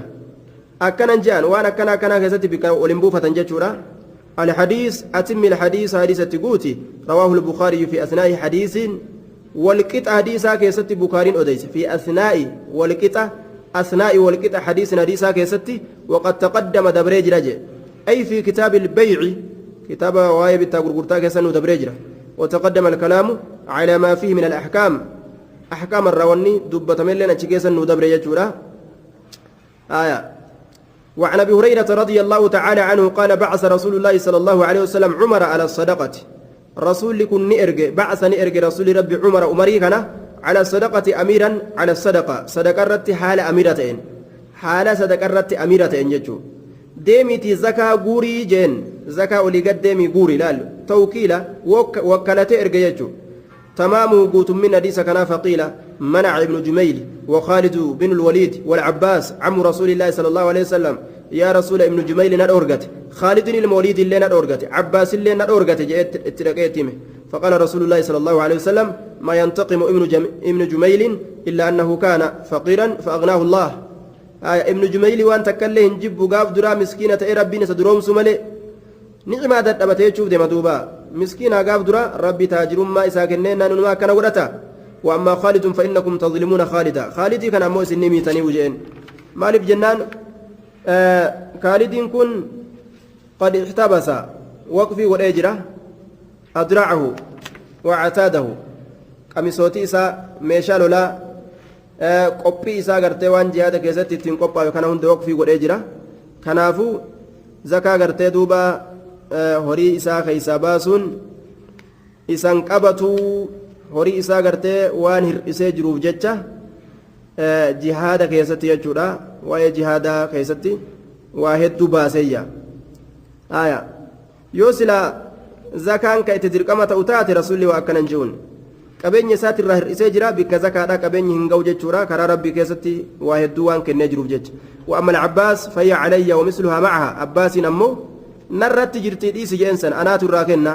akkanan je'an waan akkanaa keessatti bikka waliin buufatan jechuudha الحديث أتم الحديث حديثة تقوتي رواه البخاري في أثناء حديث والقطع حديثة كيست بخاري أديس في أثناء والقطع أثناء والقطع حديثة كيست وقد تقدم دبريج رجع أي في كتاب البيع كتاب وايب التاغرغرتا كيسن دبريج وتقدم الكلام على ما فيه من الأحكام أحكام الرواني دبة ملنا كيسن دبريج آية وعن ابي هريره رضي الله تعالى عنه قال بعث رسول الله صلى الله عليه وسلم عمر على الصدقه رسول كن نئرج بعث نئرج رسول ربي عمر امريكنا على الصدقه اميرا على الصدقه صدقه رت حال اميرتين حال صدقه رت اميرتين يجو ديمتي زكاه غوري جن زكاه ولي قد ديمي غوري لا توكيلا وكلت ارج يجو تمام قوت من حديث كان فقيل منع ابن جميل وخالد بن الوليد والعباس عم رسول الله صلى الله عليه وسلم يا رسول ابن جميل ندورغت خالد المولد اللي ندورغت عباس اللي ندورغت جئت اترقيتمه فقال رسول الله صلى الله عليه وسلم ما ينتقم ابن جميل إلا أنه كان فقيرا فأغناه الله ابن جميل وان تكله نجيب قاف درا مسكينة ربنا سدروم سملي نعمة دبتي تشوف دي مدوبا مسكينة قاف درا ربي تاجر ما إساكنين نما كان ورتا وأما خالد فإنكم تظلمون خالدا خالدي كان موس النمي تاني وجين مالف جنان خالد كن قد احتبس وقفي والأجرة أدرعه وعتاده قميصوتي إسا ميشالو لا qophii isaa gartee waan jihaada keessatti ittiin qophaa'u kana hunda waqfii godhee jira kanaafuu zakaa gartee duuba horii isaa keessaa baasuun isan qabatu horii isaa gartee waan hir'isee jiruuf jecha jihaada keessatti jechuudha waa'ee jihaadaa keessatti waa hedduu baaseeyya yoo silaa zakaan ka itti dirqama ta'u taate rasuulli waa akkanan je'uun qabeenya isaati irraa hir'isee jira bikka zakaadhaa qabeenyi hin ga'u jechuudha karaa rabbii keessatti waa hedduu waan kennee jiruuf jecha wa'amma alcabbaas fayya calayya wamisluhaa macaha abbaasiin ammoo narratti jirtii dhiisi jeensan anaatu irraa kenna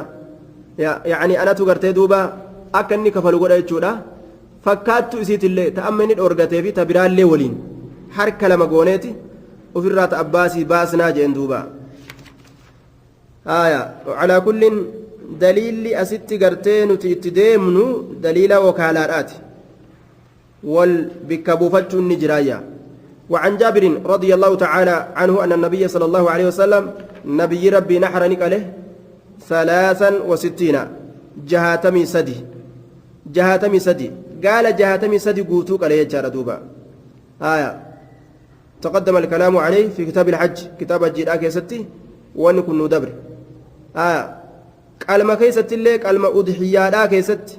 yacni anatu gartee duuba akka inni kafalu godha jechuudha fakkaattu isiitillee ta amma inni dhoorgatee fi ta biraallee waliin harka lama gooneeti ofirraa ta abbaasii baasnaa jeen duuba calaa kullin daliilli asitti gartee nuti itti deemnu daliila wakaalaadhaati wal bikka buufachuun ni jiraayya وعن جابر رضي الله تعالى عنه أن النبي صلى الله عليه وسلم نبي ربي نحر نقله 63 جهاتمي سدي قال جهاتمي سدي قوتوك عليه جار دوبا تقدم الكلام عليه في كتاب الحج كتاب الجيراك يا ستي ونكن ندبر qalma keessatti illee qalma udhiyyaadhaa keessatti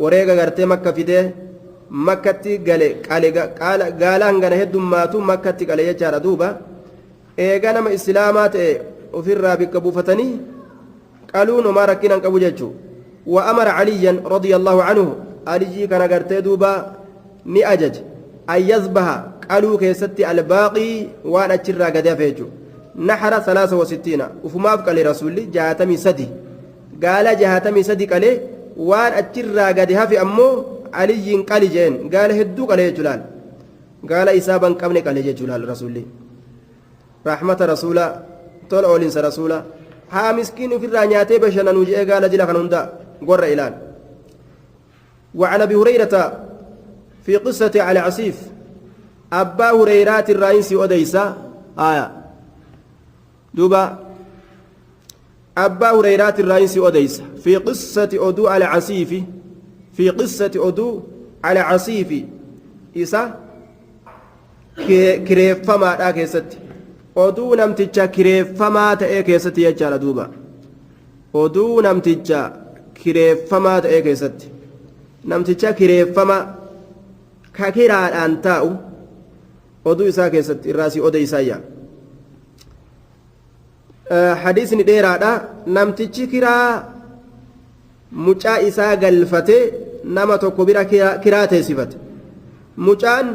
wareega gartee makka fidee makkatti gale gaalaan gana heddummaatu makkatti gale jechaadha duuba eega nama islaamaa ta'e ofirraa bikka buufatanii qaluun homaa rakkinaan qabu jechuu wa amara caliyyan radia allaahu canhu alijii kana gartee duuba ni ajaje an yazbaha qaluu keessatti albaaqii waan achirraa gade hafe jechuu نحر 63 وفماف قال رسولي جهاتمي سدي قال جهاتمي سدي قال وان أتشرى قدها في أمو علي قال جين قال هدو قال جلال قال إسابا قبل قال جلال رسولي رحمة رسولا طول أولينس رسولا ها مسكين في الرانياتي بشنا نوجئ قال جلا خنوندا قر إلان وعن أبي هريرة في قصة على عصيف أبا هريرات الرئيس أديسا دوبا أبا هريرات الرئيس أديس في قصة أدو على عصيف في قصة أدو على عصيف إسا كريف فما تأكيست أدو نمتجا كريف فما تأكيست يجال دوبا أدو نمتجا كريف فما تأكيست نمتجا كريف فما كاكيرا أنتاو أدو إسا كيست الرئيس أديسايا حديثني ديرادا نمتيچي كرا mucaa isaa galfatee nama tokko bira kiraa teessifate mucaan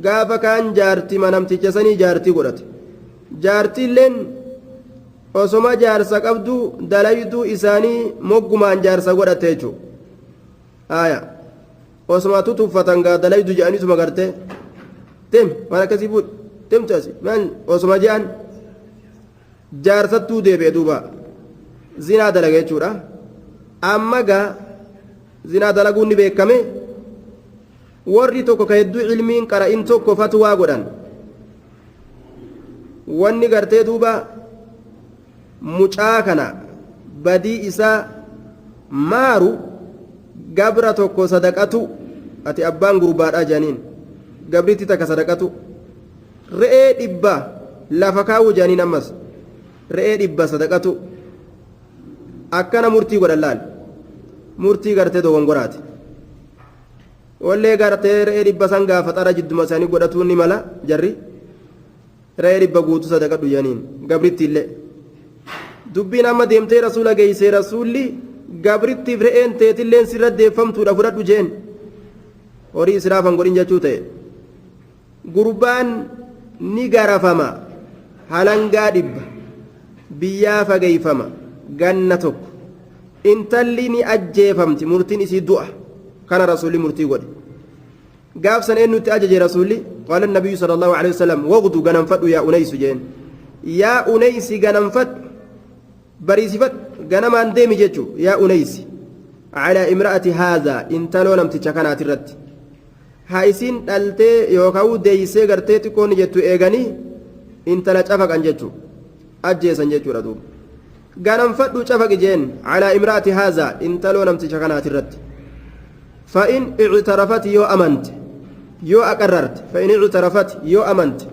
gaafa kaan jaartii manamticha sanii jaartii godhate jaartiilleen osoma jaarsa qabdu dalayduu isaanii moggumaan jaarsa godhate jechuudha osoma tutuffatan gaa dalaydu jedhaniituma gartee tem waan akkasii fuudh temtu asi maan osoma jedhan jaarsattuu deebi'e duuba zinaa dalaga jechuudha amma gaa zinaa dalaguun ni beekame warri tokko ka hedduu ilmiin qara'in tokko fatwaa godhan wanni gartee duuba mucaa kana badii isaa maaru gabra tokko sadaqatu ati abbaan gurbaadhaa janiin gabritti takka sadaqatu re'ee dhibba lafa kaawuu janiin ammas re'ee dhibba sadaqatu akkana murtii godhan laal murtii gartee dogongoraati wallee gartee re'ee dhibba san gaafa xara jidduma isaanii godhatuun ni mala jarri re'ee dhibba guutuu sadaqadhu janiin gabritti illee dubbiin amma deemtee rasuula geeysee rasuulli gabrittiif re'een teetilleen sirra deeffamtuudha fudhadhu jeen horii israafan godhin jechuu ta'e gurbaan ni garafama halangaa dhibba biyyaa fageeyfama ganna tokko intalli ni ajjeefamti murtiin isii du'a kana rasuulli murtii godhe gaaf san eenyutti ajaje rasuulli qaala nabiyyu sallallahu alaihi wasallam waqdu gananfadhu yaa unaysu jeen yaa unaysi gananfadhu bariisifadhu ganamaan deemi jechuu yaa unaysi calaa imra'ati haadhaa intaloo namticha kanaati irratti haa isiin dhaltee yookaan deeysee gartee xiqqoonni jettu eeganii intala cafaqan jechuu ajjeesan jechuudha duuba gananfadhu cafaqi jeen calaa imra'ati haadhaa intaloo namticha kanaati irratti fa'in ictarafati yoo amante yoo aqarrarte fa'in ictarafati yoo amante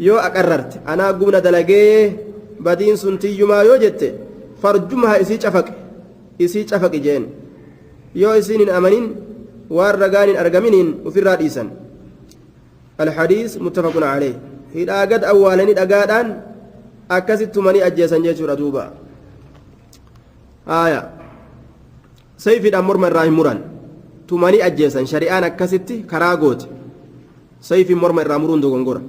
yoo aqarrarte anaa gumna dalagee badiin sun tiyyumaa yoo jette farjumhaa isii cafaqi jeen yoo isiin hin amanin waan ragaan hin argaminiin ufirraa dhiisan alhadiis muttafaqun calayh hidhaa gad awwaalanii dhagaadhaan akkasitti tumanii ajjeesan jechuudha duuba haaya sayfiidhaan morma irraa hin muran tumanii ajjeesan shari'aan akkasitti karaa goote sayfiin morma irraa muruun dogongora